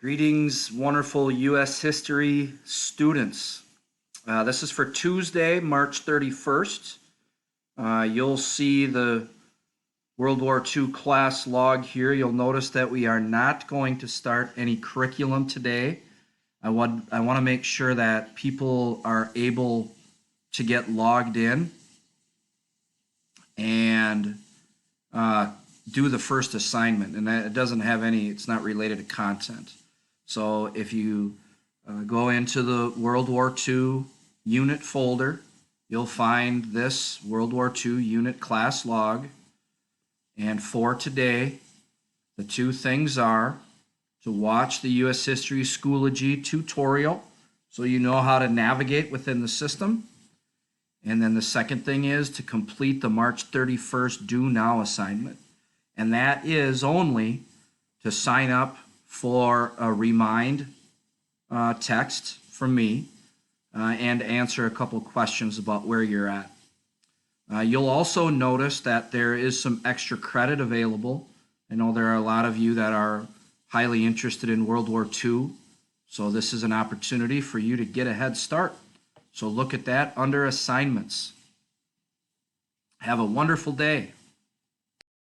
Greetings, wonderful U.S. history students. This is for Tuesday, March 31st. You'll see the World War II class log here. You'll notice that we are not going to start any curriculum today. I want to make sure that people are able to get logged in and do the first assignment. And that it doesn't have any, it's not related to content. So if you go into the World War II unit folder, you'll find this World War II unit class log. And for today, the two things are to watch the U.S. History Schoology tutorial so you know how to navigate within the system. And then the second thing is to complete the March 31st Due Now assignment. And that is only to sign up for a remind text from me and answer a couple questions about where you're at. You'll also notice that there is some extra credit available. I know there are a lot of you that are highly interested in World War II, so this is an opportunity for you to get a head start. So look at that under assignments. Have a wonderful day.